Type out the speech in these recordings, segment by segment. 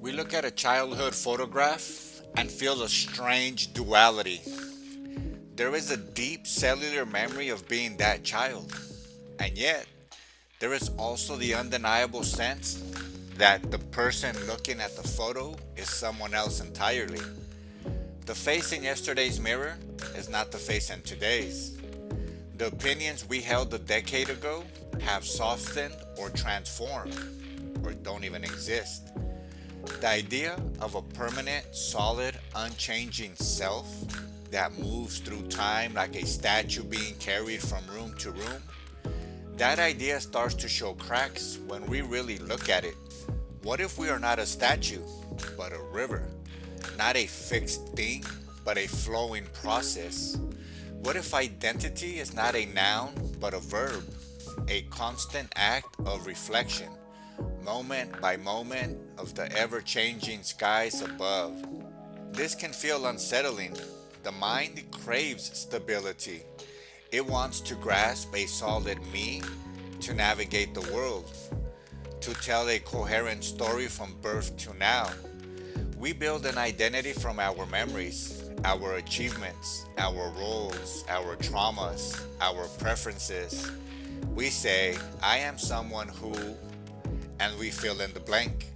We look at a childhood photograph and feel a strange duality. There is a deep cellular memory of being that child, and yet there is also the undeniable sense that the person looking at the photo is someone else entirely. The face in yesterday's mirror is not the face in today's. The opinions we held a decade ago have softened or transformed, or don't even exist. The idea of a permanent, solid, unchanging self that moves through time like a statue being carried from room to room, that idea starts to show cracks when we really look at it. What if we are not a statue, but a river? Not a fixed thing, but a flowing process. What if identity is not a noun, but a verb? A constant act of reflection, moment by moment, of the ever changing skies above. This can feel unsettling. The mind craves stability. It wants to grasp a solid me to navigate the world, to tell a coherent story from birth to now. We build an identity from our memories, our achievements, our roles, our traumas, our preferences. We say, I am someone who, and we fill in the blank.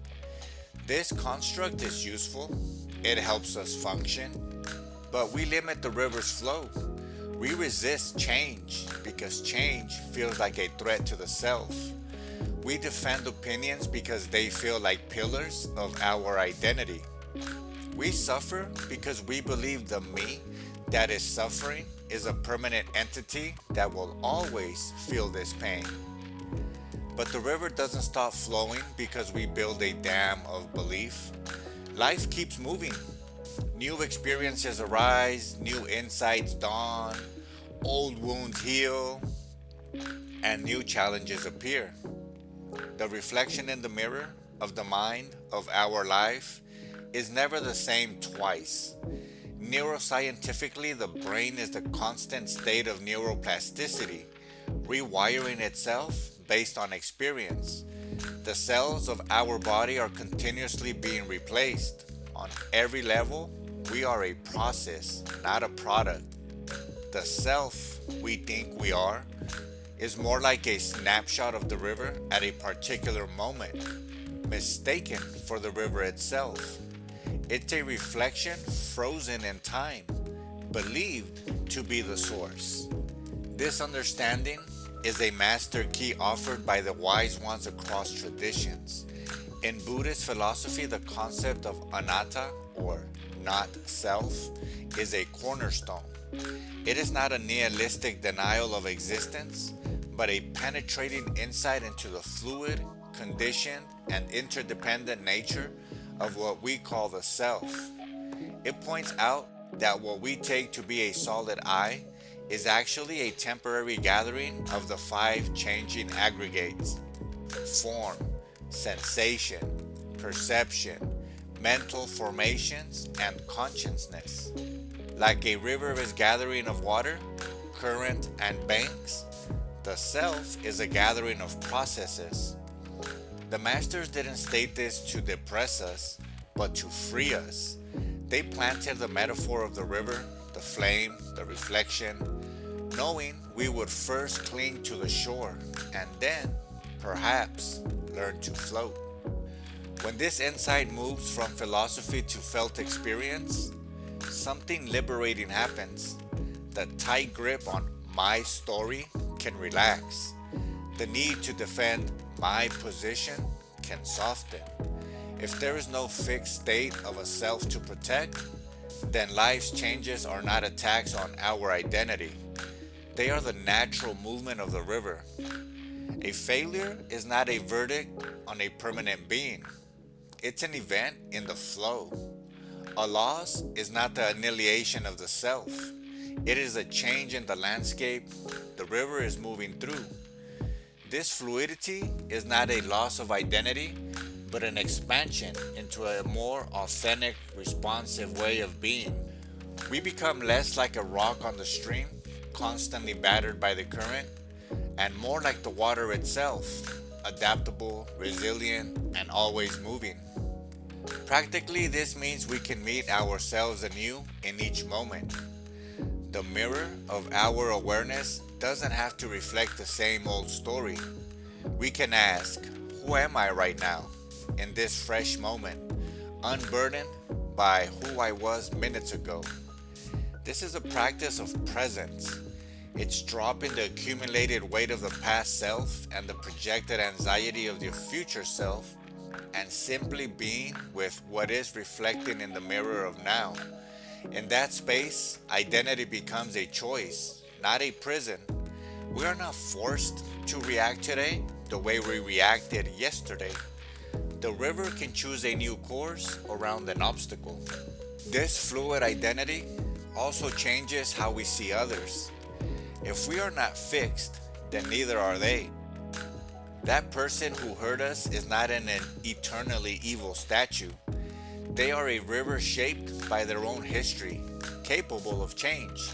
This construct is useful, it helps us function, but we limit the river's flow. We resist change because change feels like a threat to the self. We defend opinions because they feel like pillars of our identity. We suffer because we believe the me that is suffering is a permanent entity that will always feel this pain. But the river doesn't stop flowing because we build a dam of belief. Life keeps moving. New experiences arise, new insights dawn, old wounds heal, and new challenges appear. The reflection in the mirror of the mind of our life is never the same twice. Neuroscientifically, the brain is the constant state of neuroplasticity, rewiring itself based on experience. The cells of our body are continuously being replaced. On every level, we are a process, not a product. The self we think we are is more like a snapshot of the river at a particular moment, mistaken for the river itself. It's a reflection frozen in time, believed to be the source. This understanding is a master key offered by the wise ones across traditions. In Buddhist philosophy, the concept of anatta, or not self, is a cornerstone. It is not a nihilistic denial of existence, but a penetrating insight into the fluid, conditioned, and interdependent nature of what we call the self. It points out that what we take to be a solid I is actually a temporary gathering of the five changing aggregates: form, sensation, perception, mental formations, and consciousness. Like a river is gathering of water, current, and banks, the self is a gathering of processes. The masters didn't state this to depress us, but to free us. They planted the metaphor of the river, the flame, the reflection, knowing we would first cling to the shore and then, perhaps, learn to float. When this insight moves from philosophy to felt experience, something liberating happens. The tight grip on my story can relax. The need to defend my position can soften. If there is no fixed state of a self to protect, then life's changes are not attacks on our identity. They are the natural movement of the river. A failure is not a verdict on a permanent being. It's an event in the flow. A loss is not the annihilation of the self. It is a change in the landscape the river is moving through. This fluidity is not a loss of identity, but an expansion into a more authentic, responsive way of being. We become less like a rock on the stream, constantly battered by the current, and more like the water itself, adaptable, resilient, and always moving. Practically, this means we can meet ourselves anew in each moment. The mirror of our awareness doesn't have to reflect the same old story. We can ask, who am I right now, in this fresh moment, unburdened by who I was minutes ago? This is a practice of presence. It's dropping the accumulated weight of the past self and the projected anxiety of your future self and simply being with what is reflecting in the mirror of now. In that space, identity becomes a choice, not a prison. We are not forced to react today the way we reacted yesterday. The river can choose a new course around an obstacle. This fluid identity also changes how we see others. If we are not fixed, then neither are they. That person who hurt us is not an eternally evil statue. They are a river shaped by their own history, capable of change.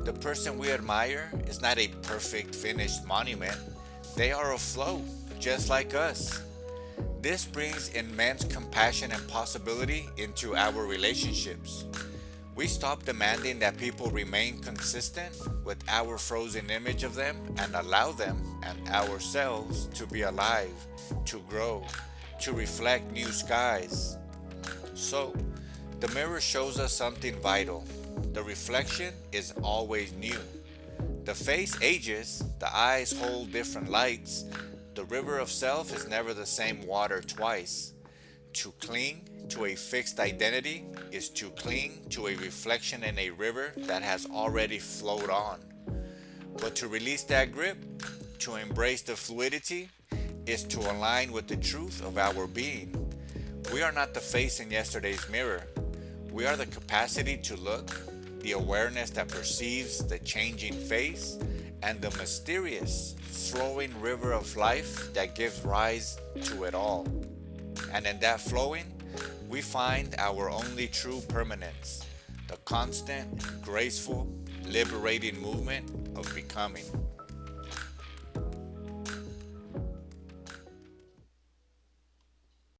The person we admire is not a perfect finished monument. They are afloat, just like us. This brings immense compassion and possibility into our relationships. We stop demanding that people remain consistent with our frozen image of them and allow them and ourselves to be alive, to grow, to reflect new skies. So, the mirror shows us something vital. The reflection is always new. The face ages, the eyes hold different lights. The river of self is never the same water twice. To cling to a fixed identity is to cling to a reflection in a river that has already flowed on. But to release that grip, to embrace the fluidity, is to align with the truth of our being. We are not the face in yesterday's mirror. We are the capacity to look, the awareness that perceives the changing face, and the mysterious, flowing river of life that gives rise to it all. And in that flowing, we find our only true permanence, the constant, graceful, liberating movement of becoming.